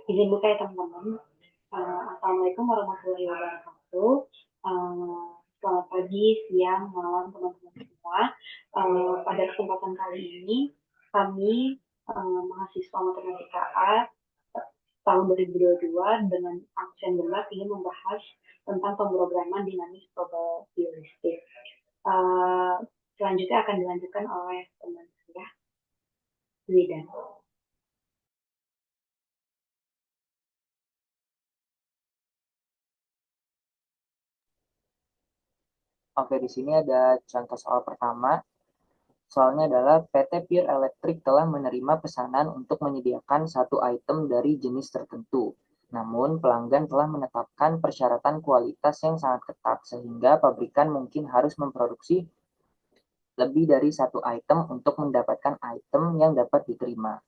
Izin buka ya teman-teman. Assalamualaikum warahmatullahi wabarakatuh. Selamat pagi, siang, malam teman-teman semua. Pada kesempatan kali ini, kami mahasiswa Matematika A tahun 2022 dengan absen berat ingin membahas tentang pemrograman dinamis probabilistik. Selanjutnya akan dilanjutkan oleh teman saya, Widan. Oke, di sini ada contoh soal pertama. Soalnya adalah PT Pure Electric telah menerima pesanan untuk menyediakan satu item dari jenis tertentu. Namun, pelanggan telah menetapkan persyaratan kualitas yang sangat ketat, sehingga pabrikan mungkin harus memproduksi lebih dari satu item untuk mendapatkan item yang dapat diterima.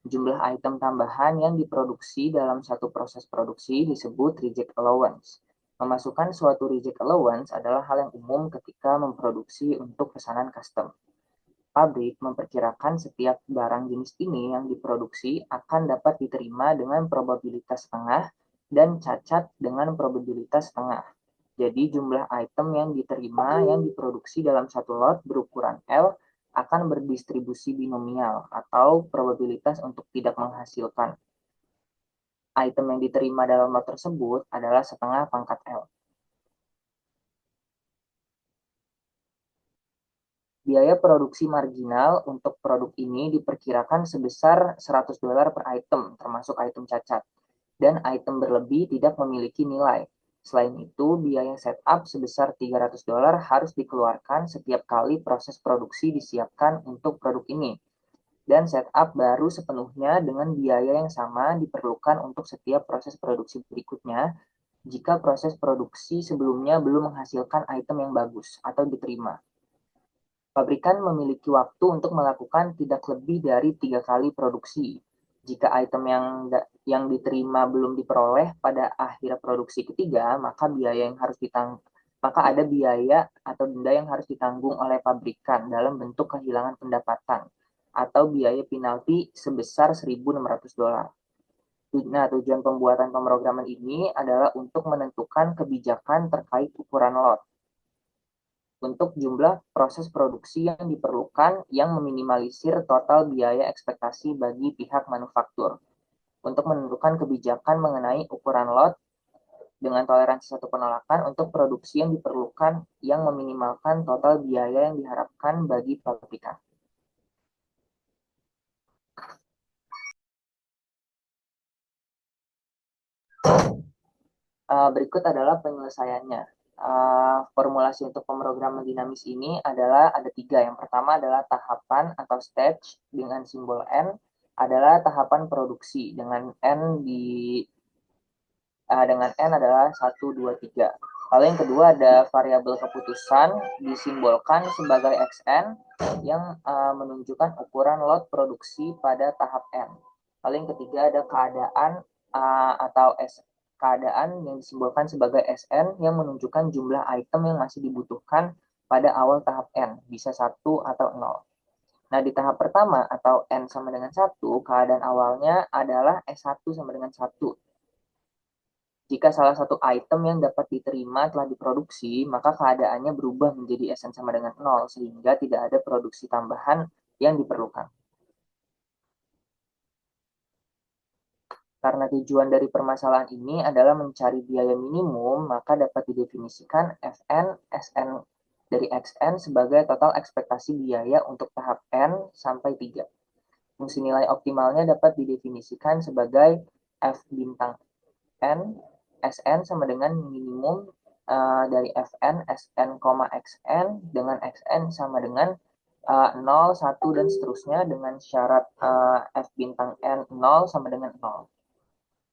Jumlah item tambahan yang diproduksi dalam satu proses produksi disebut reject allowance. Memasukkan suatu reject allowance adalah hal yang umum ketika memproduksi untuk pesanan custom. Pabrik memperkirakan setiap barang jenis ini yang diproduksi akan dapat diterima dengan probabilitas setengah dan cacat dengan probabilitas setengah. Jadi jumlah item yang diterima yang diproduksi dalam satu lot berukuran L akan berdistribusi binomial atau probabilitas untuk tidak menghasilkan. Item yang diterima dalam lot tersebut adalah setengah pangkat L. Biaya produksi marginal untuk produk ini diperkirakan sebesar $100 per item, termasuk item cacat, dan item berlebih tidak memiliki nilai. Selain itu, biaya setup sebesar $300 harus dikeluarkan setiap kali proses produksi disiapkan untuk produk ini. Dan setup baru sepenuhnya dengan biaya yang sama diperlukan untuk setiap proses produksi berikutnya jika proses produksi sebelumnya belum menghasilkan item yang bagus atau diterima. Pabrikan memiliki waktu untuk melakukan tidak lebih dari 3 kali produksi. Jika item yang diterima belum diperoleh pada akhir produksi ketiga, maka ada biaya atau denda yang harus ditanggung oleh pabrikan dalam bentuk kehilangan pendapatan atau biaya penalti sebesar $1.600. Nah, tujuan pembuatan pemrograman ini adalah untuk menentukan kebijakan terkait ukuran lot untuk jumlah proses produksi yang diperlukan yang meminimalisir total biaya ekspektasi bagi pihak manufaktur. Untuk menentukan kebijakan mengenai ukuran lot dengan toleransi satu penolakan untuk produksi yang diperlukan yang meminimalkan total biaya yang diharapkan bagi pabrikan. Berikut adalah penyelesaiannya. Formulasi untuk pemrograman dinamis ini adalah ada 3. Yang pertama adalah tahapan atau stage dengan simbol N adalah tahapan produksi dengan N adalah 1, 2, 3. Lalu yang kedua ada variabel keputusan disimbolkan sebagai XN yang menunjukkan ukuran lot produksi pada tahap N. Lalu yang ketiga ada keadaan atau keadaan yang disimbolkan sebagai SN yang menunjukkan jumlah item yang masih dibutuhkan pada awal tahap N, bisa 1 atau 0. Nah, di tahap pertama atau N sama dengan 1, keadaan awalnya adalah S1 sama dengan 1. Jika salah satu item yang dapat diterima telah diproduksi, maka keadaannya berubah menjadi SN sama dengan 0, sehingga tidak ada produksi tambahan yang diperlukan. Karena tujuan dari permasalahan ini adalah mencari biaya minimum, maka dapat didefinisikan Fn Sn dari Xn sebagai total ekspektasi biaya untuk tahap N sampai 3. Fungsi nilai optimalnya dapat didefinisikan sebagai F bintang N Sn sama dengan minimum dari Fn Sn, Xn dengan Xn sama dengan 0, 1, dan seterusnya dengan syarat F bintang N 0 sama dengan 0.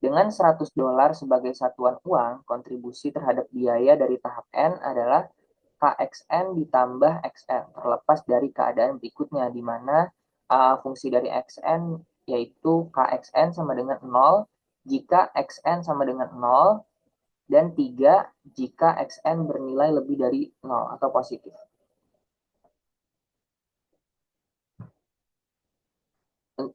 Dengan $100 sebagai satuan uang, kontribusi terhadap biaya dari tahap N adalah KXN ditambah XN, terlepas dari keadaan berikutnya, di mana fungsi dari XN yaitu KXN sama dengan 0 jika XN sama dengan 0 dan 3 jika XN bernilai lebih dari 0 atau positif.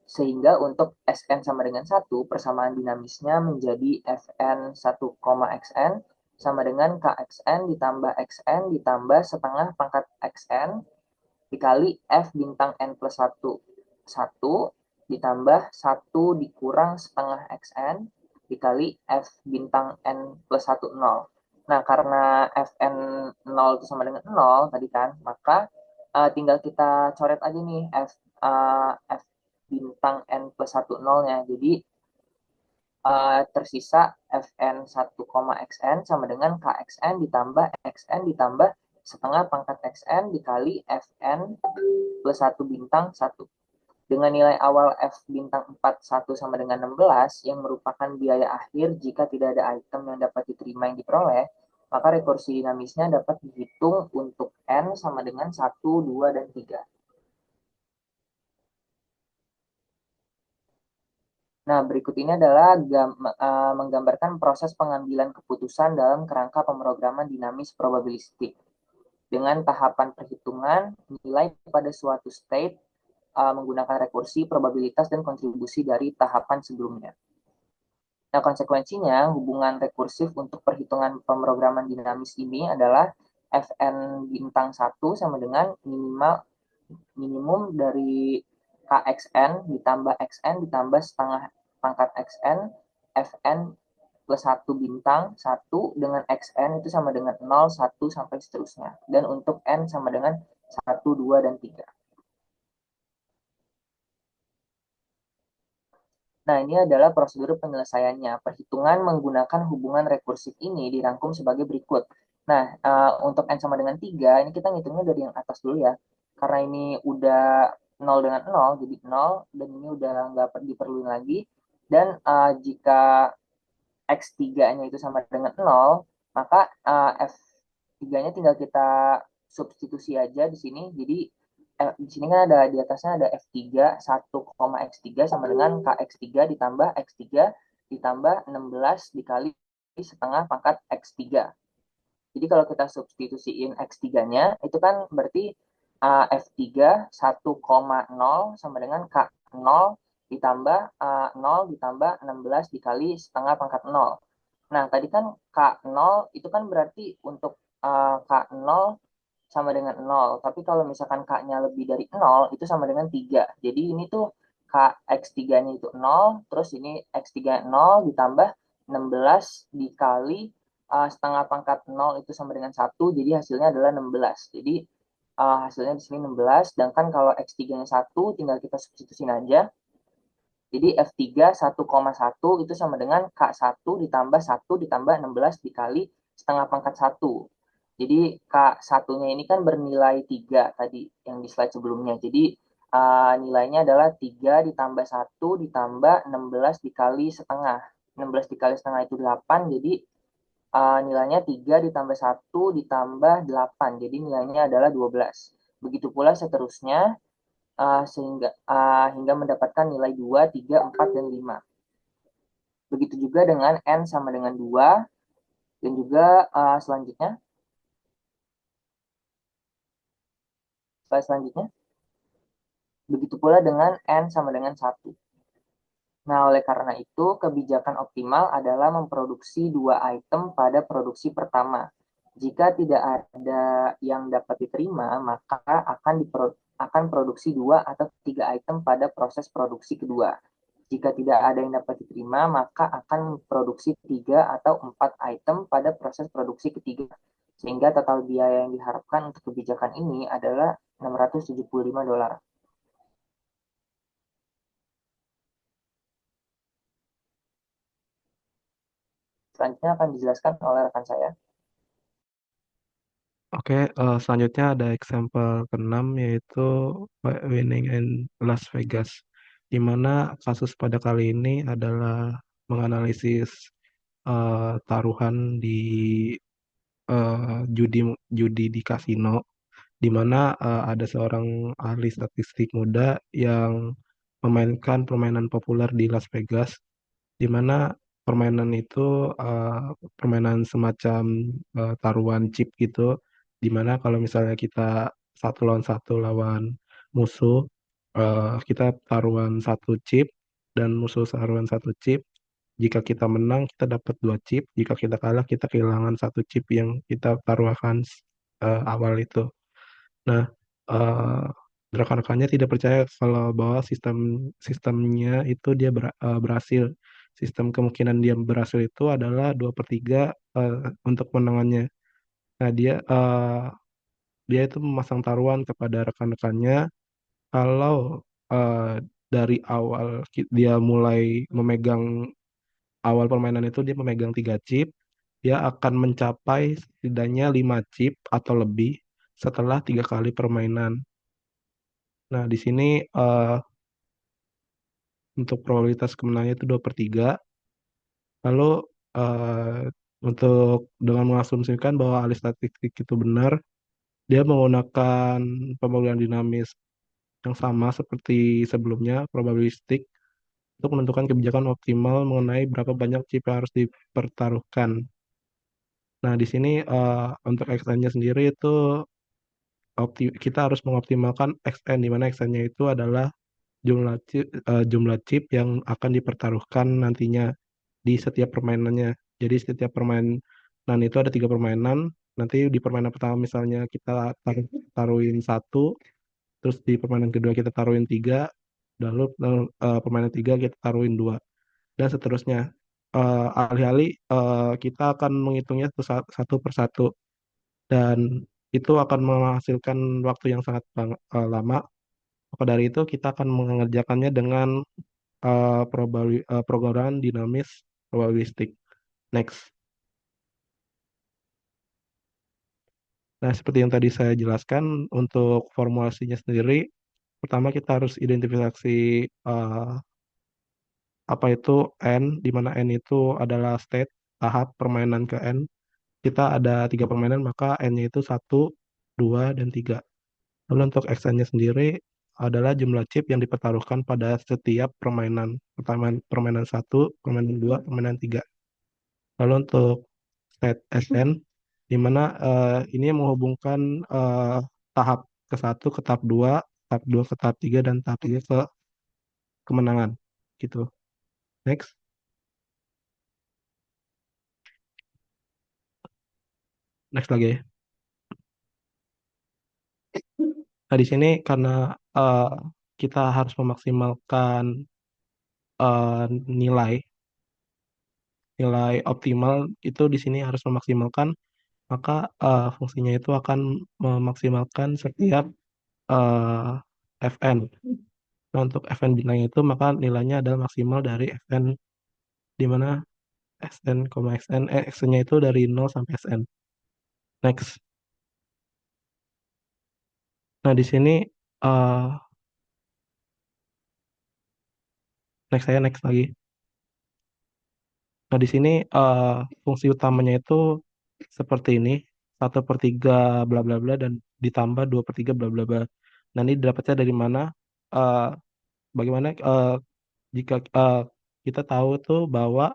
sehingga untuk Sn sama dengan 1, persamaan dinamisnya menjadi Fn 1,xn sama dengan Kxn ditambah Xn ditambah setengah pangkat Xn dikali F bintang N plus 1. 1 ditambah 1 dikurang setengah Xn dikali F bintang N plus 1, 0. Nah, karena Fn 0 itu sama dengan 0 tadi kan, maka tinggal kita coret aja nih F bintang N plus 1, 0-nya. Jadi tersisa Fn 1,xn sama dengan Kxn ditambah Xn ditambah setengah pangkat Xn dikali Fn plus 1 bintang 1. Dengan nilai awal F bintang 4 1 sama dengan 16 yang merupakan biaya akhir jika tidak ada item yang dapat diterima yang diperoleh, maka rekursi dinamisnya dapat dihitung untuk N sama dengan 1, 2, dan 3. Nah, berikut ini adalah menggambarkan proses pengambilan keputusan dalam kerangka pemrograman dinamis probabilistik dengan tahapan perhitungan nilai pada suatu state menggunakan rekursi, probabilitas, dan kontribusi dari tahapan sebelumnya. Nah, konsekuensinya, hubungan rekursif untuk perhitungan pemrograman dinamis ini adalah Fn bintang 1 sama dengan minimum dari Kxn ditambah Xn ditambah setengah pangkat Xn Fn plus 1 bintang 1 dengan Xn itu sama dengan 0, 1, sampai seterusnya. Dan untuk N sama dengan 1, 2, dan 3. Nah, ini adalah prosedur penyelesaiannya. Perhitungan menggunakan hubungan rekursif ini dirangkum sebagai berikut. Nah, untuk N sama dengan 3, ini kita ngitungnya dari yang atas dulu ya. Karena ini udah 0 dengan 0, jadi 0, dan ini udah nggak diperluin lagi. Dan jika X3-nya itu sama dengan 0, maka F3-nya tinggal kita substitusi aja di sini. Jadi di sini kan ada di atasnya ada F3 1,X3 sama dengan KX3 ditambah X3 ditambah 16 dikali setengah pangkat X3. Jadi kalau kita substitusiin X3-nya itu kan berarti F3 1,0 sama dengan K0 ditambah 0 ditambah 16 dikali setengah pangkat 0. Nah, tadi kan K0 itu kan berarti untuk K0 sama dengan 0. Tapi kalau misalkan K-nya lebih dari 0, itu sama dengan 3. Jadi ini tuh X3-nya itu 0, terus ini X3 0 ditambah 16 dikali setengah pangkat 0 itu sama dengan 1, jadi hasilnya adalah 16. Jadi hasilnya di sini 16, sedangkan kalau X3-nya 1, tinggal kita substitusin aja. Jadi F3 1,1 itu sama dengan K1 ditambah 1 ditambah 16 dikali setengah pangkat 1. Jadi K1-nya ini kan bernilai 3 tadi yang di slide sebelumnya. Jadi nilainya adalah 3 ditambah 1 ditambah 16 dikali setengah. 16 dikali setengah itu 8, jadi nilainya 3 ditambah 1 ditambah 8. Jadi nilainya adalah 12. Begitu pula seterusnya sehingga hingga mendapatkan nilai 2, 3, 4, dan 5. Begitu juga dengan N sama dengan 2, dan juga selanjutnya, selanjutnya, begitu pula dengan N sama dengan 1. Nah, oleh karena itu, kebijakan optimal adalah memproduksi 2 item pada produksi pertama. Jika tidak ada yang dapat diterima, maka akan produksi 2 atau 3 item pada proses produksi kedua. Jika tidak ada yang dapat diterima, maka akan produksi 3 atau 4 item pada proses produksi ketiga. Sehingga total biaya yang diharapkan untuk kebijakan ini adalah $675. Selanjutnya akan dijelaskan oleh rekan saya. Oke, selanjutnya ada example ke-6 yaitu winning in Las Vegas, di mana kasus pada kali ini adalah menganalisis taruhan di judi judi di kasino, di mana ada seorang ahli statistik muda yang memainkan permainan populer di Las Vegas, di mana permainan itu permainan semacam taruhan chip gitu, di mana kalau misalnya kita satu lawan musuh, kita taruhan satu chip dan musuh taruhan satu chip. Jika kita menang, kita dapat dua chip. Jika kita kalah, kita kehilangan satu chip yang kita taruhkan awal itu. Nah, eh, rekan-rekannya tidak percaya kalau bahwa sistemnya itu dia berhasil. Sistem kemungkinan dia berhasil itu adalah 2/3 untuk menangannya. Nah, dia itu memasang taruhan kepada rekan-rekannya kalau eh, dari awal dia mulai memegang awal permainan itu dia memegang 3 chip, dia akan mencapai setidaknya 5 chip atau lebih setelah 3 kali permainan. Nah, di sini eh, untuk probabilitas kemenangannya itu 2/3. Lalu eh, untuk dengan mengasumsikan bahwa alih statistik itu benar, dia menggunakan pemrograman dinamis yang sama seperti sebelumnya, probabilistik, untuk menentukan kebijakan optimal mengenai berapa banyak chip yang harus dipertaruhkan. Nah, di sini untuk XN-nya sendiri itu kita harus mengoptimalkan XN, di mana XN-nya itu adalah jumlah chip yang akan dipertaruhkan nantinya di setiap permainannya. Jadi setiap permainan itu ada 3 permainan. Nanti di permainan pertama misalnya kita taruhin satu, terus di permainan kedua kita taruhin tiga, lalu permainan tiga kita taruhin dua, dan seterusnya. Alih-alih kita akan menghitungnya satu per satu, dan itu akan menghasilkan waktu yang sangat lama. Maka dari itu kita akan mengerjakannya dengan programan dinamis probabilistik. Next. Nah, seperti yang tadi saya jelaskan, untuk formulasinya sendiri, pertama kita harus identifikasi eh, apa itu N, di mana N itu adalah state, tahap permainan ke N. Kita ada 3 permainan, maka N-nya itu satu, dua, dan tiga. Lalu untuk X-nya sendiri adalah jumlah chip yang dipertaruhkan pada setiap permainan. Pertama, permainan satu, permainan dua, permainan tiga. Lalu untuk state SN, di mana ini yang menghubungkan tahap ke satu ke tahap dua, tahap dua ke tahap tiga, dan tahap tiga ke kemenangan. Gitu. Next. Next lagi ya. Nah, di sini karena eh, kita harus memaksimalkan nilai nilai optimal itu di sini harus memaksimalkan, maka fungsinya itu akan memaksimalkan setiap eh, Fn. Nah, untuk Fn bintang itu maka nilainya adalah maksimal dari Fn, di mana Sn, Xn, Xn-nya itu dari 0 sampai Sn. Next. Nah, di sini eh, next lagi. Nah, di sini fungsi utamanya itu seperti ini, 1/3 bla bla bla dan ditambah 2/3 bla bla bla. Nah, ini dapatnya dari mana? Eh, Bagaimana jika kita tahu tuh bahwa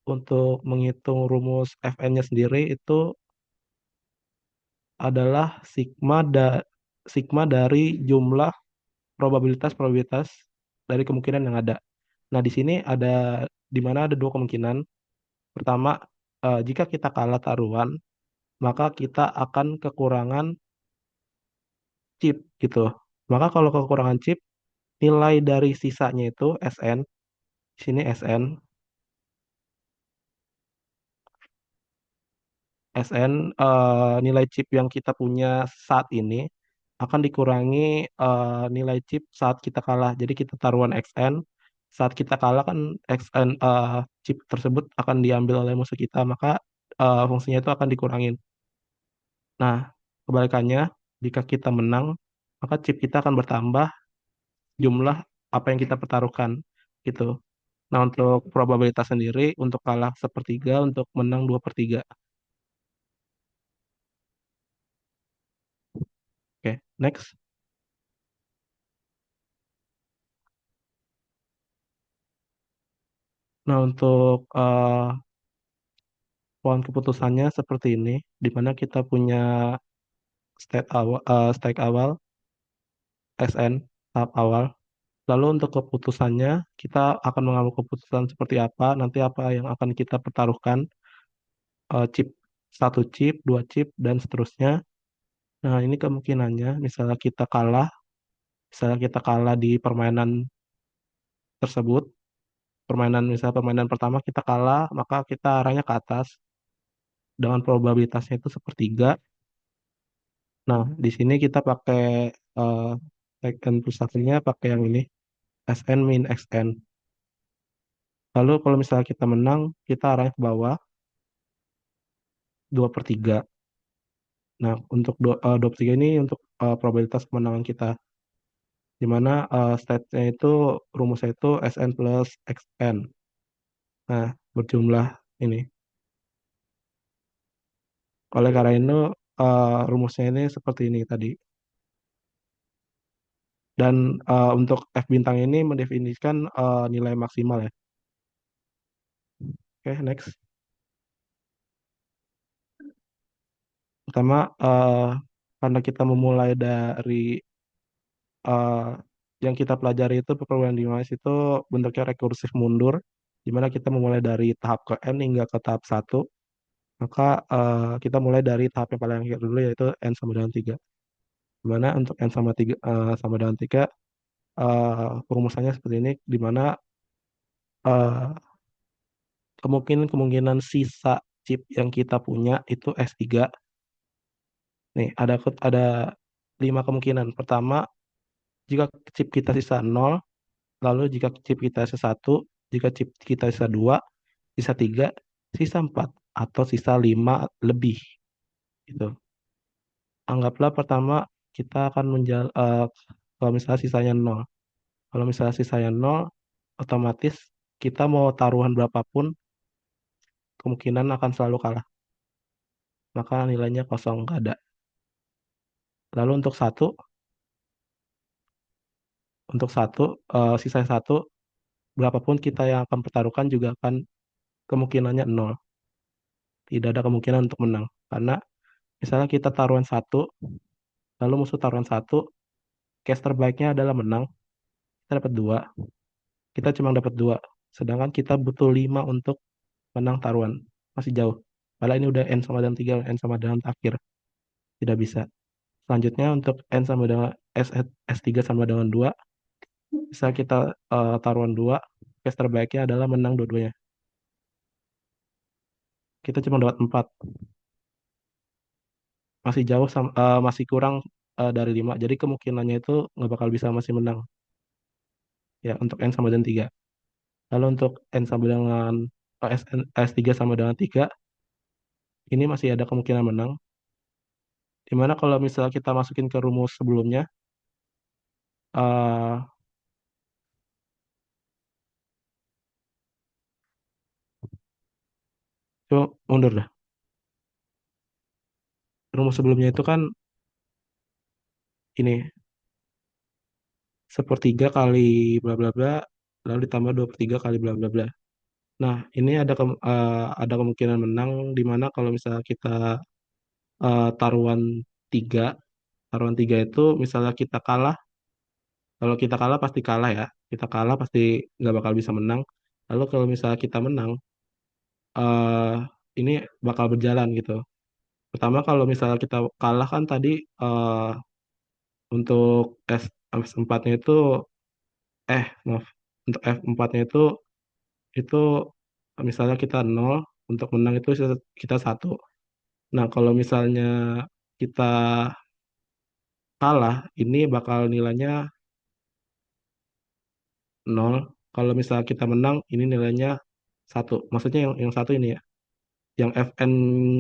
untuk menghitung rumus Fn-nya sendiri itu adalah sigma dari jumlah probabilitas dari kemungkinan yang ada. Nah, di sini di mana ada 2 kemungkinan. Pertama, jika kita kalah taruhan, maka kita akan kekurangan chip gitu. Maka kalau kekurangan chip, nilai dari sisanya itu Sn, di sini Sn, nilai chip yang kita punya saat ini akan dikurangi nilai chip saat kita kalah. Jadi kita taruhan Xn, saat kita kalah kan Xn chip tersebut akan diambil oleh musuh kita, maka fungsinya itu akan dikurangin. Nah, kebalikannya, jika kita menang, maka chip kita akan bertambah jumlah apa yang kita pertaruhkan gitu. Nah, untuk probabilitas sendiri, untuk kalah 1/3, untuk menang 2/3. Oke, next. Nah, untuk pohon keputusannya seperti ini, di mana kita punya stake awal, Sn, tahap awal. Lalu untuk keputusannya, kita akan mengambil keputusan seperti apa, nanti apa yang akan kita pertaruhkan, chip, satu chip, dua chip, dan seterusnya. Nah, ini kemungkinannya, misalnya kita kalah di permainan tersebut, misalnya permainan pertama kita kalah, maka kita arahnya ke atas, dengan probabilitasnya itu sepertiga. Nah, di sini kita pakai eh second plus satunya pakai yang ini, SN min XN. Lalu kalau misalnya kita menang, kita arahnya ke bawah, 2/3. Nah, untuk 2/3 ini untuk probabilitas kemenangan kita, di mana state-nya itu, rumusnya itu SN plus XN. Nah, berjumlah ini. Oleh karena itu, rumusnya ini seperti ini tadi. Dan untuk F bintang ini mendefinisikan nilai maksimal ya. Oke, next. Pertama, karena kita memulai dari eh, yang kita pelajari itu perprograman device itu bentuknya rekursif mundur, di mana kita memulai dari tahap ke n hingga ke tahap satu, maka kita mulai dari tahap yang paling akhir dulu, yaitu n sama dengan 3. Di mana untuk n sama 3, sama dengan 3, perumusannya seperti ini, di mana eh, kemungkinan-kemungkinan sisa chip yang kita punya itu S3. Nih, ada 5 kemungkinan. Pertama, jika chip kita sisa 0, lalu jika chip kita sisa 1, jika chip kita sisa 2, sisa 3, sisa 4, atau sisa 5 lebih. Gitu. Anggaplah pertama kita akan kalau misalnya sisanya 0. Kalau misalnya sisanya 0, otomatis kita mau taruhan berapapun, kemungkinan akan selalu kalah. Maka nilainya kosong, nggak ada. Lalu untuk satu, sisa satu, berapapun kita yang akan pertaruhkan juga akan kemungkinannya nol. Tidak ada kemungkinan untuk menang. Karena misalnya kita taruhan satu, lalu musuh taruhan satu, case terbaiknya adalah menang, kita dapat dua. Kita cuma dapat dua. Sedangkan kita butuh 5 untuk menang taruhan. Masih jauh. Padahal ini udah N sama dengan 3, N sama dengan akhir. Tidak bisa. Selanjutnya untuk N sama dengan S3 sama dengan 2, bisa kita taruhan 2, case terbaiknya adalah menang dua-duanya. Kita cuma dapat 4. Masih jauh, masih kurang dari 5. Jadi kemungkinannya itu nggak bakal bisa masih menang. Ya, untuk N sama dengan 3. Lalu untuk N sama dengan S3 sama dengan 3, ini masih ada kemungkinan menang. Dimana kalau misalnya kita masukin ke rumus sebelumnya, eh coba mundur dah. Rumus sebelumnya itu kan ini, sepertiga kali bla bla bla, lalu ditambah 2/3 kali bla bla bla. Nah, ini ada kemungkinan menang, di mana kalau misalnya kita taruhan 3, itu misalnya kita kalah, kalau kita kalah pasti kalah ya, kita kalah pasti nggak bakal bisa menang. Lalu kalau misalnya kita menang, eh ini bakal berjalan gitu. Pertama, kalau misalnya kita kalah kan tadi, untuk S4-nya itu, maaf, untuk F4-nya itu misalnya kita 0, untuk menang itu kita 1. Nah, kalau misalnya kita kalah, ini bakal nilainya 0. Kalau misalnya kita menang, ini nilainya 1. Maksudnya yang satu ini ya, yang FN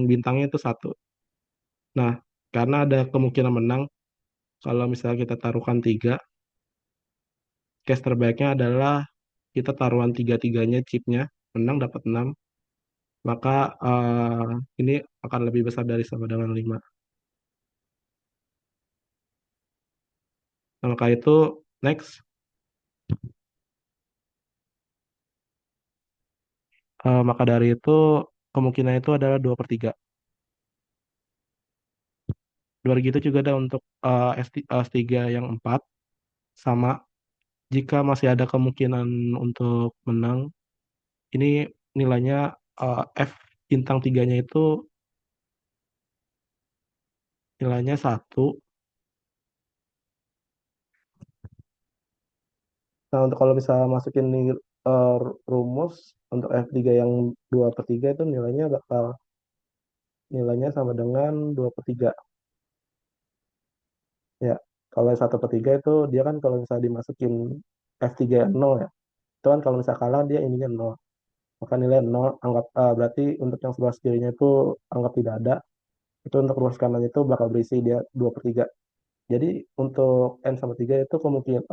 bintangnya itu 1. Nah, karena ada kemungkinan menang, kalau misalnya kita taruhkan 3, case terbaiknya adalah kita taruhan tiga-tiganya chipnya, menang dapat 6, maka ini akan lebih besar dari sama dengan 5. Nah, maka itu, next. Maka dari itu, kemungkinan itu adalah 2/3. Dua gitu juga ada untuk S3 yang 4, sama. jika masih ada kemungkinan untuk menang, ini nilainya F bintang tiganya itu nilainya satu. Nah, untuk kalau bisa masukin rumus untuk F3 yang 2/3 itu nilainya sama dengan 2/3. Ya, kalau yang 1/3 itu dia kan kalau misalnya dimasukin F3 yang 0 ya, itu kan kalau misalnya kalah dia ininya 0. Maka nilai 0 berarti untuk yang sebelah kirinya itu anggap tidak ada. Itu untuk ruas kanan itu bakal berisi dia 2/3. Jadi untuk N sama 3 itu kemungkinan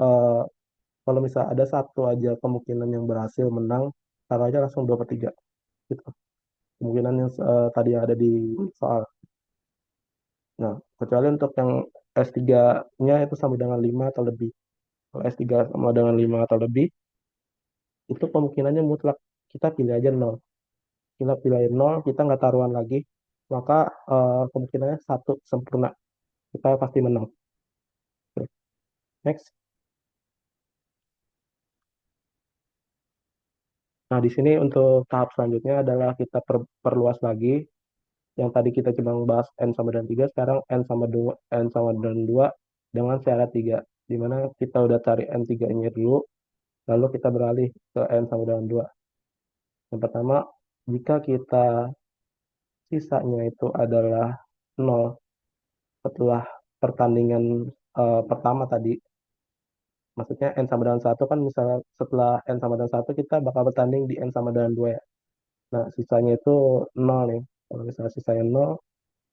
kalau misalnya ada satu aja kemungkinan yang berhasil menang, taruh aja langsung 2/3 gitu. Kemungkinan yang tadi yang ada di soal. Nah, kecuali untuk yang S3-nya itu sama dengan 5 atau lebih. Kalau S3 sama dengan 5 atau lebih, itu kemungkinannya mutlak. Kita pilih aja 0. Kita pilih 0, kita nggak taruhan lagi. Maka kemungkinannya satu sempurna. Kita pasti menang. Oke, next. Nah, di sini untuk tahap selanjutnya adalah kita perluas lagi. Yang tadi kita cuma bahas N sama dengan 3, sekarang N sama dengan 2 dengan syarat 3. Di mana kita udah cari N3-nya dulu, lalu kita beralih ke N sama dengan 2. Yang pertama, jika kita sisanya itu adalah 0 setelah pertandingan pertama tadi, maksudnya N sama dengan 1 kan misalnya setelah N sama dengan 1 kita bakal bertanding di N sama dengan 2 ya. Nah, sisanya itu 0 nih. Kalau misalnya sisanya 0,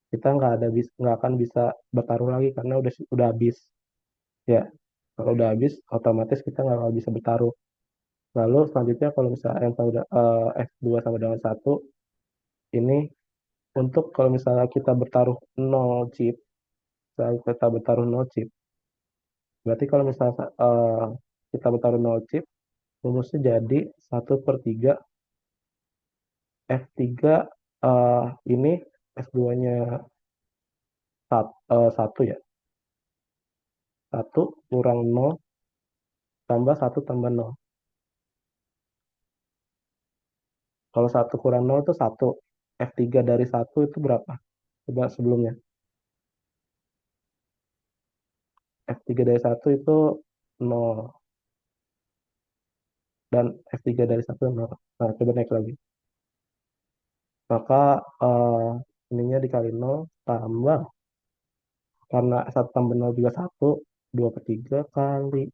kita nggak akan bisa bertaruh lagi karena udah habis. Ya, kalau udah habis, otomatis kita nggak bakal bisa bertaruh. Lalu selanjutnya kalau misalnya F2 sama dengan 1, ini untuk kalau misalnya kita bertaruh 0 chip, misalnya kita bertaruh 0 chip, berarti kalau misalnya kita bertaruh 0 chip, rumusnya jadi 1/3 F3 ini F2-nya 1 ya. 1 kurang 0 tambah 1 tambah 0. Kalau 1 kurang 0 itu 1. F3 dari 1 itu berapa? Coba sebelumnya. F3 dari 1 itu 0. Dan F3 dari 1 0. Nah, coba naik lagi. Maka ininya dikali 0 tambah. Karena 1 tambah 0 juga 1. 2/3 kali.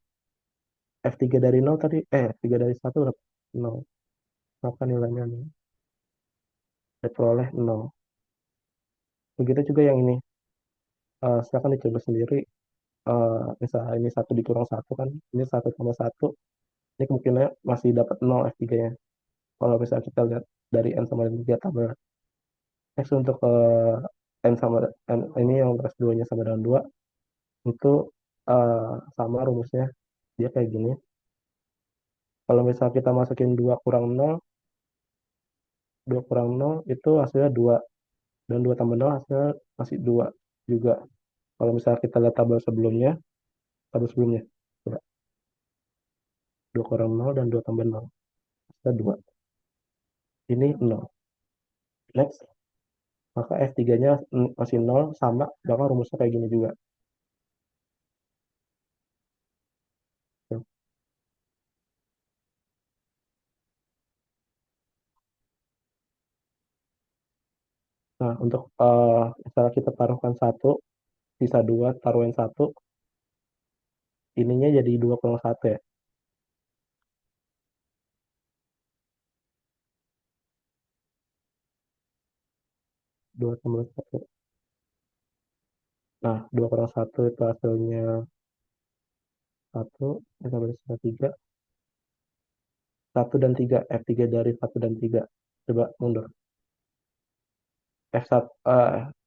F3 dari 0 tadi. F3 dari 1 berapa? 0. Maka nilainya 0. Diperoleh 0. Begitu juga yang ini. Silakan dicoba sendiri. Misalnya ini 1 dikurang 1 kan. Ini 1 tambah 1. Ini kemungkinannya masih dapat 0 F3-nya. Kalau misalnya kita lihat dari N sama dengan 3 tambah. Next untuk ini yang S2-nya sama dengan 2. Itu eh, sama rumusnya. Dia kayak gini. Kalau misalnya kita masukin 2 kurang 0 itu hasilnya 2. Dan 2 tambah 0 hasilnya masih 2 juga. Kalau misalnya kita lihat tabel sebelumnya. Coba. 2 kurang 0 dan 2 tambah 0. Hasilnya 2. Ini 0. Next. Maka F3-nya masih 0 sama. Maka rumusnya kayak gini juga. Nah, untuk misalnya kita taruhkan 1, sisa 2, taruhin 1, ininya jadi 2 kurang 1 ya. 2 tambah 1. Nah, 2 kurang 1 itu hasilnya 1, tambah 3, 1 dan 3, F3 dari 1 dan 3. Coba mundur. F1,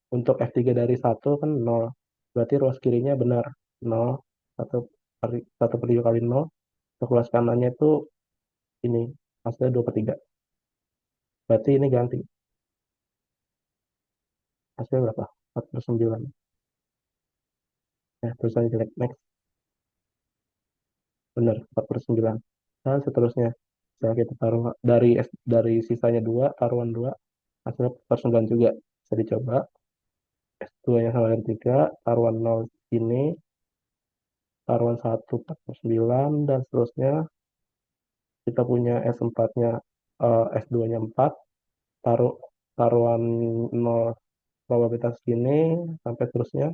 untuk F3 dari 1 kan 0. Berarti ruas kirinya benar. 0, 1/3 kali 0. Untuk ruas kanannya itu ini, hasilnya 2/3. Berarti ini ganti. Hasilnya berapa? 49. Nah, tulisannya jelek. Next. benar 4/9. Dan seterusnya. Misalnya kita taruh dari sisanya 2, taruhan 2, hasilnya 4/9 juga. Bisa dicoba. S2-nya sama dengan 3, taruhan 0 ini, taruhan 1 4/9, dan seterusnya. Kita punya S4-nya, S2-nya 4, taruh taruhan 0 probabilitas ini, sampai seterusnya.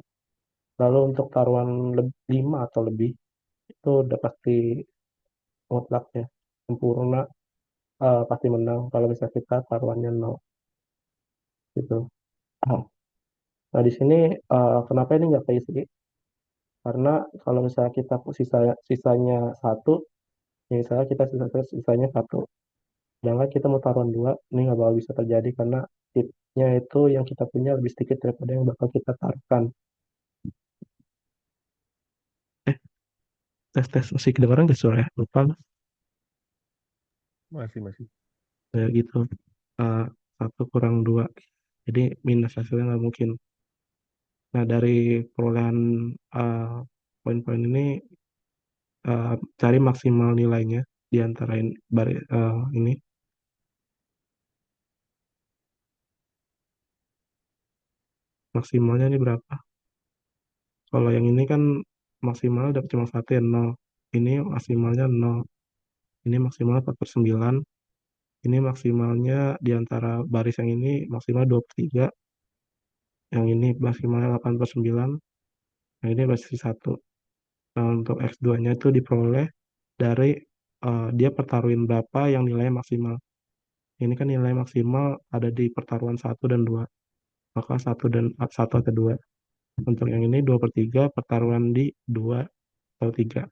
Lalu untuk taruhan 5 atau lebih, itu udah pasti mutlak ya. Sempurna, pasti menang kalau misalnya kita taruhannya 0 gitu. Nah, di sini kenapa ini nggak keisi? Karena kalau misalnya kita sisanya satu, ya misalnya kita sisanya satu, sedangkan kita mau taruhan 2, ini nggak bakal bisa terjadi karena tipnya itu yang kita punya lebih sedikit daripada yang bakal kita taruhkan. Eh, tes masih kedengaran nggak suara ya? Lupa lah. Masih, masih. Ya gitu. Eh, 1 kurang 2. Jadi minus hasilnya nggak mungkin. Nah, dari perolehan eh, poin-poin ini, cari maksimal nilainya di antara ini. Maksimalnya ini berapa? Kalau yang ini kan maksimalnya dapat cuma 1 ya, 0. Ini maksimalnya 0. Ini maksimalnya 4/9. Ini maksimalnya di antara baris yang ini maksimal 2/3. Yang ini maksimalnya 8/9. Yang ini masih 1. Nah, untuk X2-nya itu diperoleh dari dia pertaruhin berapa yang nilainya maksimal. Ini kan nilai maksimal ada di pertaruhan 1 dan 2. Maka 1 atau 2. Untuk yang ini 2/3 pertaruhan di 2 atau 3.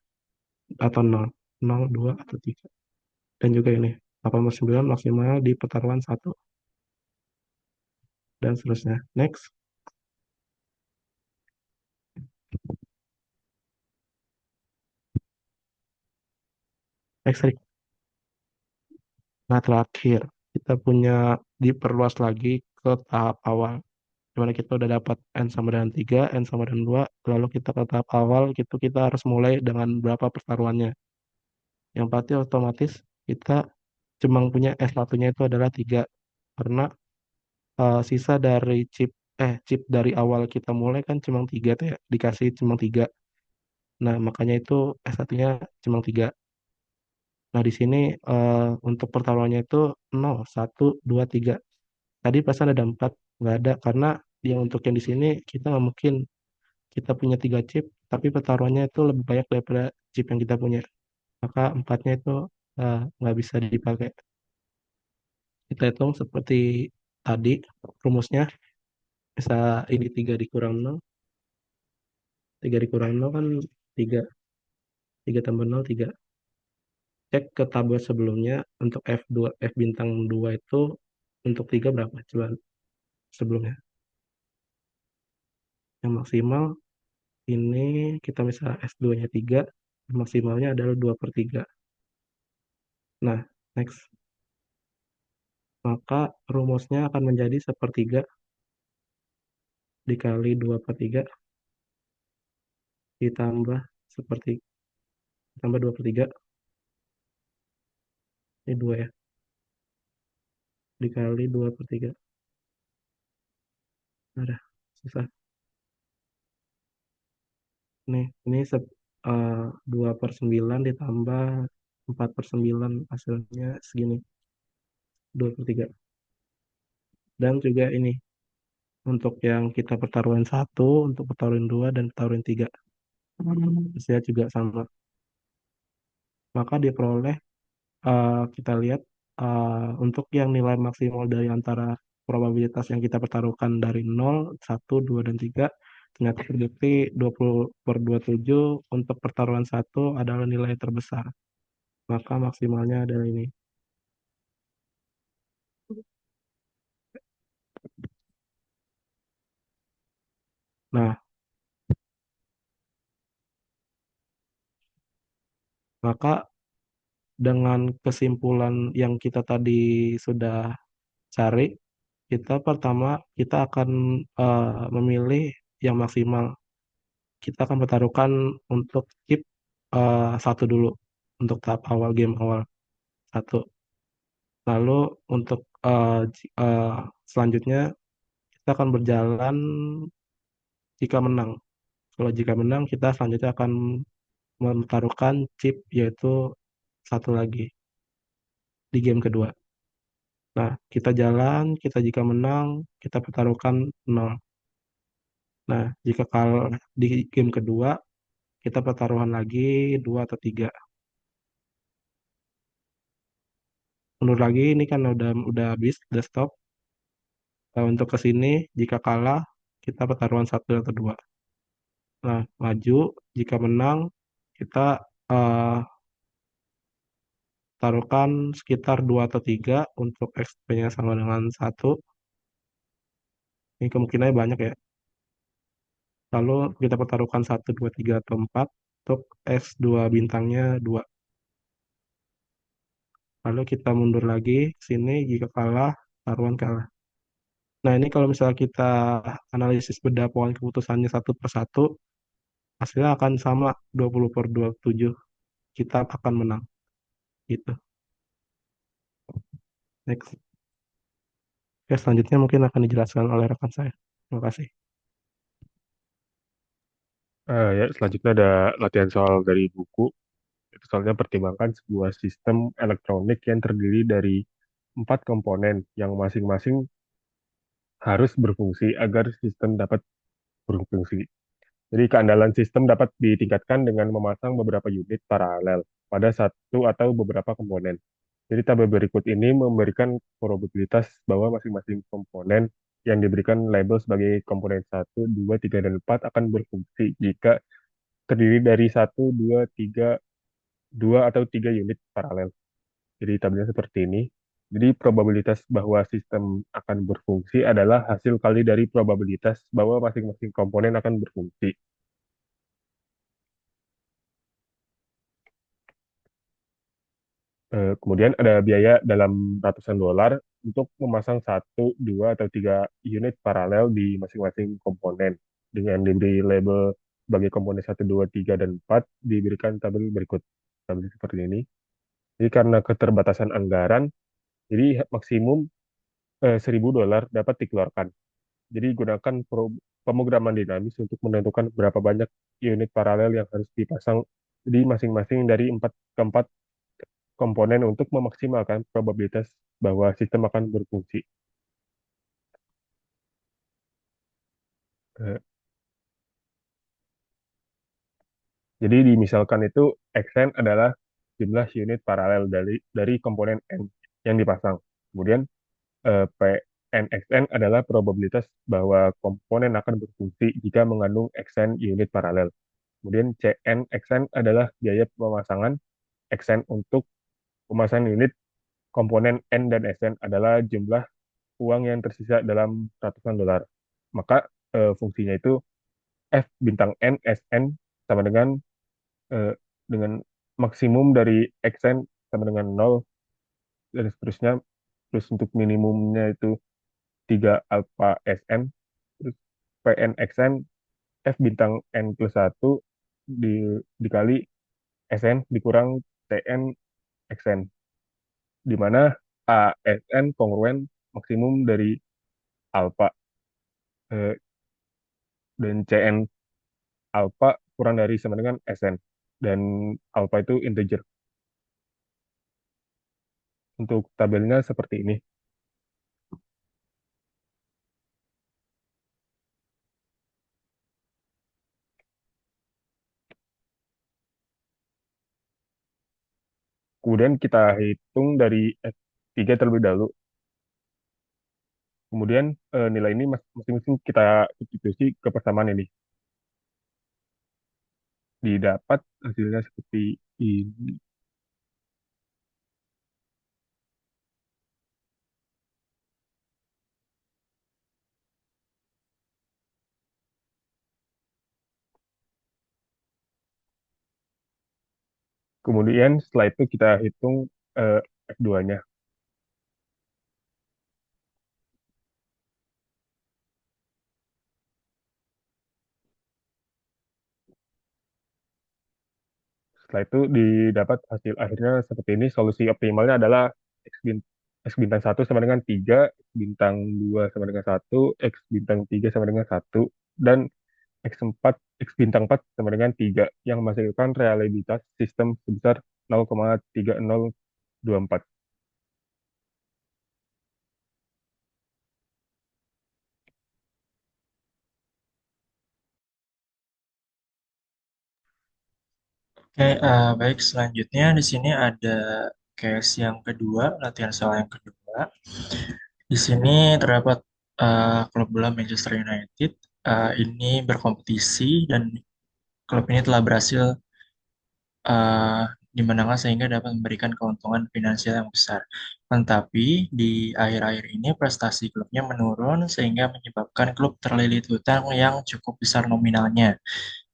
Atau 0. 0, 2, atau 3. Dan juga ini 8/9 maksimal di pertaruhan 1. Dan seterusnya. Next. Next. Nah, terakhir kita punya diperluas lagi ke tahap awal. Dimana kita udah dapat N sama dengan 3, N sama dengan 2, lalu kita ke tahap awal, gitu kita harus mulai dengan berapa pertaruhannya. Yang pasti otomatis kita cuma punya S1-nya itu adalah 3. Karena sisa dari chip dari awal kita mulai kan cuma 3 tuh ya, dikasih cuma 3. Nah, makanya itu S1-nya cuma 3. Nah, di sini untuk pertaruhannya itu 0, 1, 2, 3. Tadi perasaan ada 4, nggak ada karena yang untuk yang di sini kita nggak mungkin kita punya 3 chip, tapi pertaruhannya itu lebih banyak daripada chip yang kita punya. Maka 4-nya itu nggak bisa dipakai. Kita hitung seperti tadi rumusnya, bisa ini 3 dikurang 0, 3 dikurang 0 kan 3, 3 tambah 0, 3. Cek ke tabel sebelumnya untuk F bintang 2 itu untuk 3 berapa? Coba sebelumnya. Yang maksimal ini kita bisa S2-nya 3, maksimalnya adalah 2/3. Nah, next. Maka rumusnya akan menjadi 1/3 dikali 2/3 ditambah seperti ditambah 2/3, ini 2 ya, dikali 2/3. Ada, susah. Ini 2/9 ditambah 4/9, hasilnya segini, 2/3. Dan juga ini, untuk yang kita pertaruhan 1, untuk pertaruhan 2, dan pertaruhan 3. Hasilnya juga sama. Maka diperoleh, kita lihat untuk yang nilai maksimal dari antara probabilitas yang kita pertaruhkan dari 0, 1, 2, dan 3, ternyata terbukti 20/27 untuk pertaruhan 1 adalah nilai terbesar. Maka maksimalnya adalah ini. Nah, maka dengan kesimpulan yang kita tadi sudah cari, kita akan memilih yang maksimal. Kita akan pertaruhkan untuk chip 1 dulu. untuk tahap awal game awal satu. Lalu untuk selanjutnya kita akan berjalan jika menang. Kalau jika menang, kita selanjutnya akan memtaruhkan chip yaitu satu lagi di game kedua. Nah, kita jalan, kita jika menang, kita pertaruhkan nol. Nah, jika kalah di game kedua, kita pertaruhan lagi dua atau tiga. Mundur lagi, ini kan udah habis, udah stop. Nah, untuk ke sini, jika kalah, kita pertaruhan satu atau dua. Nah, maju, jika menang, kita eh, taruhkan sekitar dua atau tiga untuk XP-nya sama dengan satu. Ini kemungkinannya banyak ya. Lalu kita pertaruhkan satu, dua, tiga, atau empat untuk X2 bintangnya dua. Lalu kita mundur lagi ke sini, jika kalah, taruhan kalah. Nah, ini kalau misalnya kita analisis beda poin keputusannya satu per satu, hasilnya akan sama 20/27. Kita akan menang. Gitu. Next. Oke, selanjutnya mungkin akan dijelaskan oleh rekan saya. Terima kasih. Ya, selanjutnya ada latihan soal dari buku. Itu soalnya pertimbangkan sebuah sistem elektronik yang terdiri dari 4 komponen yang masing-masing harus berfungsi agar sistem dapat berfungsi. Jadi keandalan sistem dapat ditingkatkan dengan memasang beberapa unit paralel pada satu atau beberapa komponen. Jadi tabel berikut ini memberikan probabilitas bahwa masing-masing komponen yang diberikan label sebagai komponen satu, 2, 3, dan 4 akan berfungsi jika terdiri dari satu, 2, 3, 2 atau 3 unit paralel. Jadi tabelnya seperti ini. Jadi probabilitas bahwa sistem akan berfungsi adalah hasil kali dari probabilitas bahwa masing-masing komponen akan berfungsi. Kemudian ada biaya dalam ratusan dolar untuk memasang satu, dua, atau tiga unit paralel di masing-masing komponen. Dengan diberi label sebagai komponen satu, 2, 3, dan 4, diberikan tabel berikut. Tabel seperti ini. Jadi karena keterbatasan anggaran, jadi maksimum $1.000 dapat dikeluarkan. Jadi gunakan pemrograman dinamis untuk menentukan berapa banyak unit paralel yang harus dipasang di masing-masing dari 4 ke 4 komponen untuk memaksimalkan probabilitas bahwa sistem akan berfungsi. Eh, Jadi dimisalkan itu Xn adalah jumlah unit paralel dari komponen N yang dipasang. Kemudian Pnxn adalah probabilitas bahwa komponen akan berfungsi jika mengandung Xn unit paralel. Kemudian Cnxn adalah biaya pemasangan. Xn untuk pemasangan unit komponen N dan Sn adalah jumlah uang yang tersisa dalam ratusan dolar. Maka fungsinya itu F bintang N Sn sama eh, dengan maksimum dari Xn sama dengan nol dan seterusnya. Terus untuk minimumnya itu 3 alpha Sn. Terus Pn Xn F bintang N plus 1 dikali Sn dikurang Tn Xn. Di mana ASN kongruen maksimum dari alpha eh, dan CN alpha kurang dari sama dengan SN dan alpha itu integer. Untuk tabelnya seperti ini. Kemudian kita hitung dari F3 terlebih dahulu. Kemudian nilai ini masing-masing kita substitusi ke persamaan ini. Didapat hasilnya seperti ini. Kemudian setelah itu kita hitung F2-nya. Setelah itu didapat hasil akhirnya seperti ini. Solusi optimalnya adalah X bintang 1 sama dengan 3, X bintang 2 sama dengan 1, X bintang 3 sama dengan 1, dan X bintang 4 sama dengan 3 yang menghasilkan reliabilitas sistem sebesar 0,3024. Oke, baik. Selanjutnya di sini ada case yang kedua, latihan soal yang kedua. Di sini terdapat klub bola Manchester United. Ini berkompetisi dan klub ini telah berhasil uh, dimenangkan sehingga dapat memberikan keuntungan finansial yang besar. Tetapi di akhir-akhir ini prestasi klubnya menurun sehingga menyebabkan klub terlilit hutang yang cukup besar nominalnya,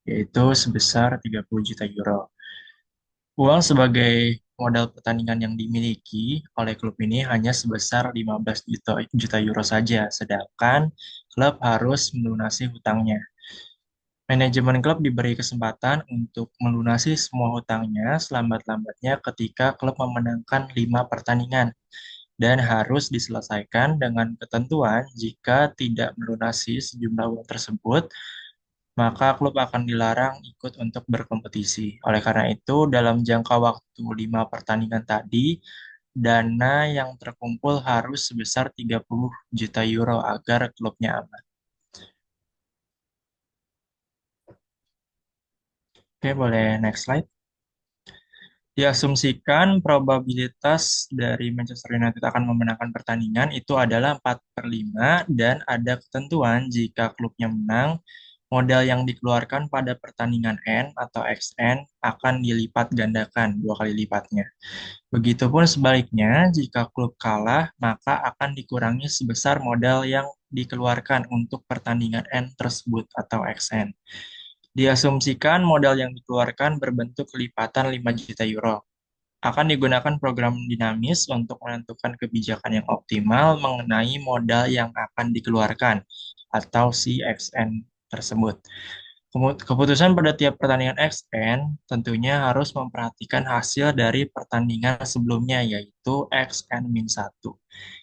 yaitu sebesar 30 juta euro. Uang sebagai modal pertandingan yang dimiliki oleh klub ini hanya sebesar 15 juta euro saja, sedangkan klub harus melunasi hutangnya. Manajemen klub diberi kesempatan untuk melunasi semua hutangnya selambat-lambatnya ketika klub memenangkan 5 pertandingan dan harus diselesaikan dengan ketentuan jika tidak melunasi sejumlah uang tersebut, maka klub akan dilarang ikut untuk berkompetisi. Oleh karena itu, dalam jangka waktu 5 pertandingan tadi, dana yang terkumpul harus sebesar 30 juta euro agar klubnya aman. Oke, boleh next slide. Diasumsikan probabilitas dari Manchester United akan memenangkan pertandingan itu adalah 4/5 dan ada ketentuan jika klubnya menang, modal yang dikeluarkan pada pertandingan N atau XN akan dilipat gandakan 2 kali lipatnya. Begitupun sebaliknya, jika klub kalah, maka akan dikurangi sebesar modal yang dikeluarkan untuk pertandingan N tersebut atau XN. Diasumsikan modal yang dikeluarkan berbentuk lipatan 5 juta euro. Akan digunakan program dinamis untuk menentukan kebijakan yang optimal mengenai modal yang akan dikeluarkan atau CXN tersebut. Keputusan pada tiap pertandingan XN tentunya harus memperhatikan hasil dari pertandingan sebelumnya, yaitu XN-1.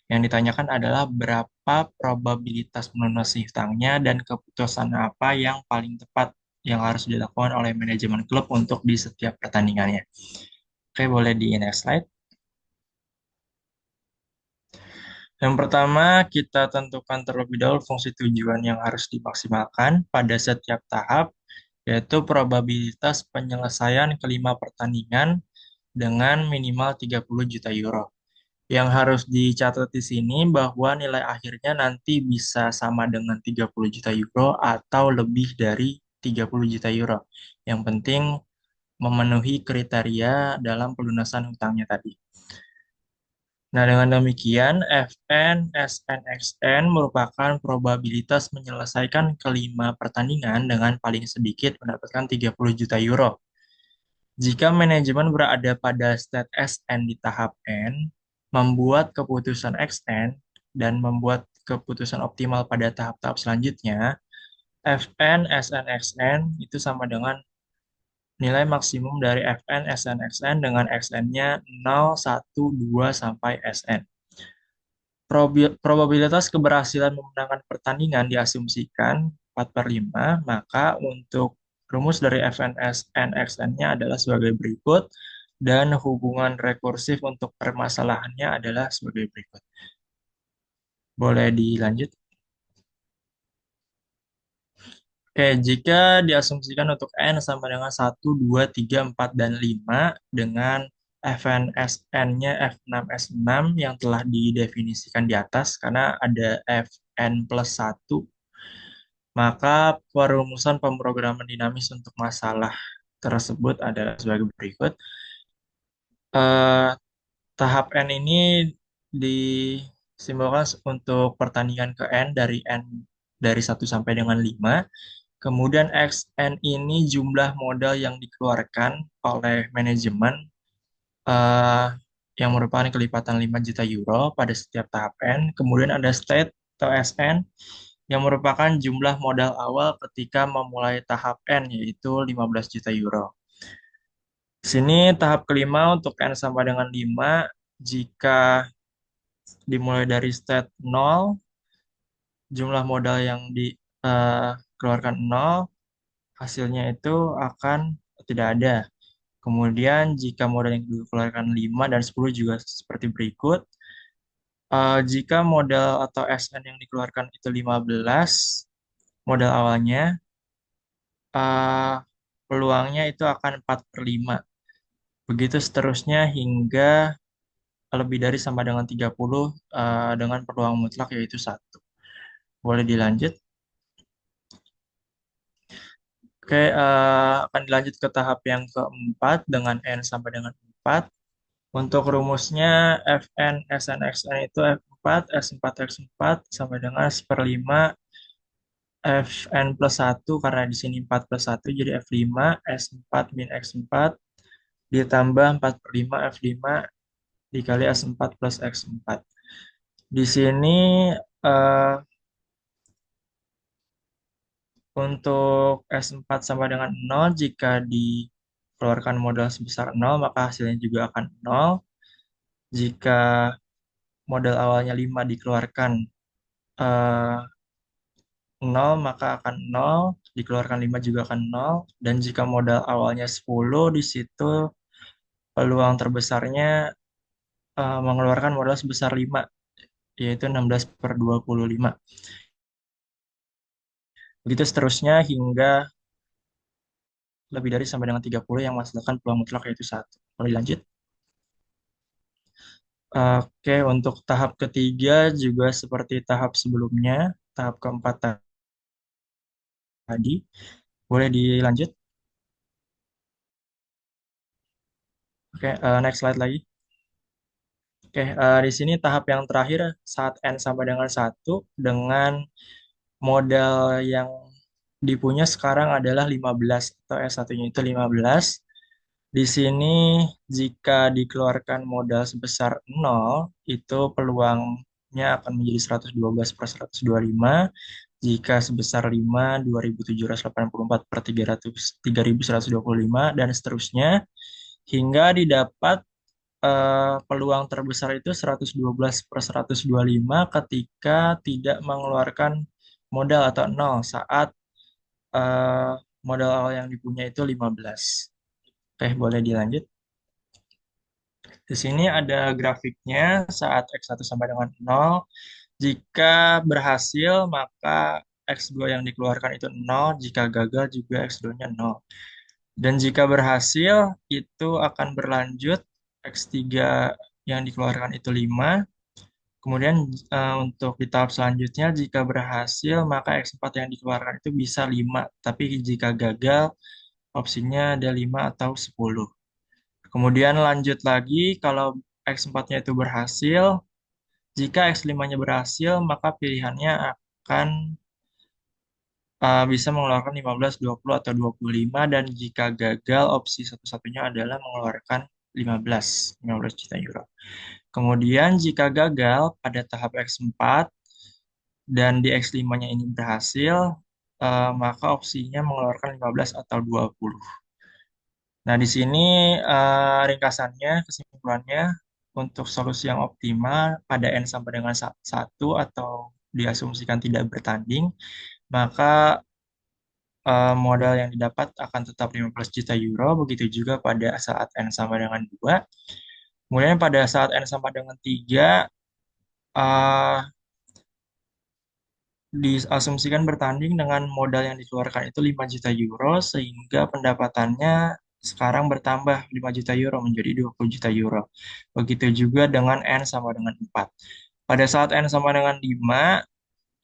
Yang ditanyakan adalah berapa probabilitas melunasi hutangnya dan keputusan apa yang paling tepat yang harus dilakukan oleh manajemen klub untuk di setiap pertandingannya. Oke, boleh di next slide. Yang pertama, kita tentukan terlebih dahulu fungsi tujuan yang harus dimaksimalkan pada setiap tahap, yaitu probabilitas penyelesaian kelima pertandingan dengan minimal 30 juta euro. Yang harus dicatat di sini bahwa nilai akhirnya nanti bisa sama dengan 30 juta euro atau lebih dari 30 juta euro. Yang penting memenuhi kriteria dalam pelunasan hutangnya tadi. Nah, dengan demikian, FN, SN, XN merupakan probabilitas menyelesaikan kelima pertandingan dengan paling sedikit mendapatkan 30 juta euro. Jika manajemen berada pada state SN di tahap N, membuat keputusan XN, dan membuat keputusan optimal pada tahap-tahap selanjutnya, FN, SN, XN itu sama dengan nilai maksimum dari FN, SN, XN dengan XN-nya 0, 1, 2, sampai SN. Probabilitas keberhasilan memenangkan pertandingan diasumsikan 4/5, maka untuk rumus dari FNSN-XN-nya adalah sebagai berikut, dan hubungan rekursif untuk permasalahannya adalah sebagai berikut. Boleh dilanjut? Oke, jika diasumsikan untuk N sama dengan 1, 2, 3, 4, dan 5 dengan FNSN-nya F6S6 yang telah didefinisikan di atas karena ada Fn plus 1, maka perumusan pemrograman dinamis untuk masalah tersebut adalah sebagai berikut. Tahap N ini disimbolkan untuk pertandingan ke N dari 1 sampai dengan 5. Kemudian XN ini jumlah modal yang dikeluarkan oleh manajemen yang merupakan kelipatan 5 juta euro pada setiap tahap N. Kemudian ada state atau SN yang merupakan jumlah modal awal ketika memulai tahap N, yaitu 15 juta euro. Di sini tahap kelima untuk n sama dengan 5, jika dimulai dari state 0, jumlah modal yang dikeluarkan 0, hasilnya itu akan tidak ada. Kemudian jika modal yang dikeluarkan 5 dan 10 juga seperti berikut. Jika modal atau SN yang dikeluarkan itu 15, modal awalnya, eh, peluangnya itu akan 4/5. Begitu seterusnya hingga lebih dari sama dengan 30 dengan peluang mutlak yaitu 1. Boleh dilanjut. Oke, akan dilanjut ke tahap yang keempat dengan N sampai dengan 4. Untuk rumusnya Fn Sn Xn itu F4, S4 X4 sampai dengan 1/5 Fn plus 1, karena di sini 4 plus 1 jadi F5, S4 min X4 ditambah 4/5 F5 dikali S4 plus X4. Di sini eh, untuk S4 sama dengan 0, jika dikeluarkan modal sebesar 0, maka hasilnya juga akan 0. Jika modal awalnya 5 dikeluarkan 0, maka akan 0. Dikeluarkan 5 juga akan 0. Dan jika modal awalnya 10, di situ peluang terbesarnya mengeluarkan modal sebesar 5, yaitu 16/25. Begitu seterusnya hingga lebih dari sampai dengan 30 yang menghasilkan peluang mutlak yaitu 1. Boleh dilanjut? Oke, untuk tahap ketiga juga seperti tahap sebelumnya, tahap keempat tadi. Boleh dilanjut? Oke, next slide lagi. Oke, di sini tahap yang terakhir saat N sama dengan 1 dengan modal yang dipunya sekarang adalah 15 atau S1-nya itu 15. Di sini jika dikeluarkan modal sebesar 0, itu peluangnya akan menjadi 112/125. Jika sebesar 5, 2.784/300, 3.125, dan seterusnya. Hingga didapat peluang terbesar itu 112/125 ketika tidak mengeluarkan modal atau 0 saat eh, modal awal yang dipunya itu 15. Oke, boleh dilanjut. Di sini ada grafiknya saat X1 sampai dengan 0. Jika berhasil, maka X2 yang dikeluarkan itu 0. Jika gagal juga X2-nya 0. Dan jika berhasil, itu akan berlanjut X3 yang dikeluarkan itu 5. Kemudian untuk di tahap selanjutnya, jika berhasil, maka X4 yang dikeluarkan itu bisa 5. Tapi jika gagal, opsinya ada 5 atau 10. Kemudian lanjut lagi, kalau X4-nya itu berhasil, jika X5-nya berhasil, maka pilihannya akan bisa mengeluarkan 15, 20, atau 25. Dan jika gagal, opsi satu-satunya adalah mengeluarkan 15 juta euro. Kemudian jika gagal pada tahap X4 dan di X5-nya ini berhasil, maka opsinya mengeluarkan 15 atau 20. Nah, di sini ringkasannya, kesimpulannya, untuk solusi yang optimal pada N sampai dengan 1 atau diasumsikan tidak bertanding, maka modal yang didapat akan tetap 15 juta euro, begitu juga pada saat N sama dengan 2. Kemudian pada saat N sama dengan 3, eh, diasumsikan bertanding dengan modal yang dikeluarkan itu 5 juta euro, sehingga pendapatannya sekarang bertambah 5 juta euro menjadi 20 juta euro. Begitu juga dengan N sama dengan 4. Pada saat N sama dengan 5,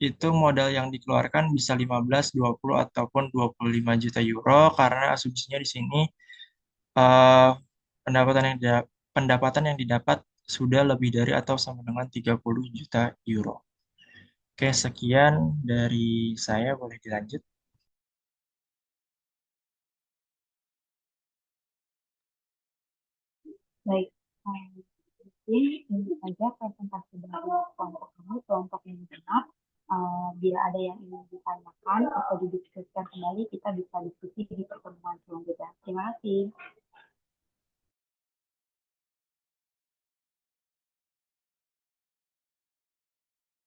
itu modal yang dikeluarkan bisa 15, 20, ataupun 25 juta euro, karena asumsinya di sini eh, pendapatan yang didapat sudah lebih dari atau sama dengan 30 juta euro. Oke, sekian dari saya. Boleh dilanjut. Baik. Ini saja presentasi dari kelompok kami, kelompok yang genap. Bila ada yang ingin ditanyakan atau didiskusikan kembali, kita bisa diskusi di pertemuan selanjutnya. Terima kasih.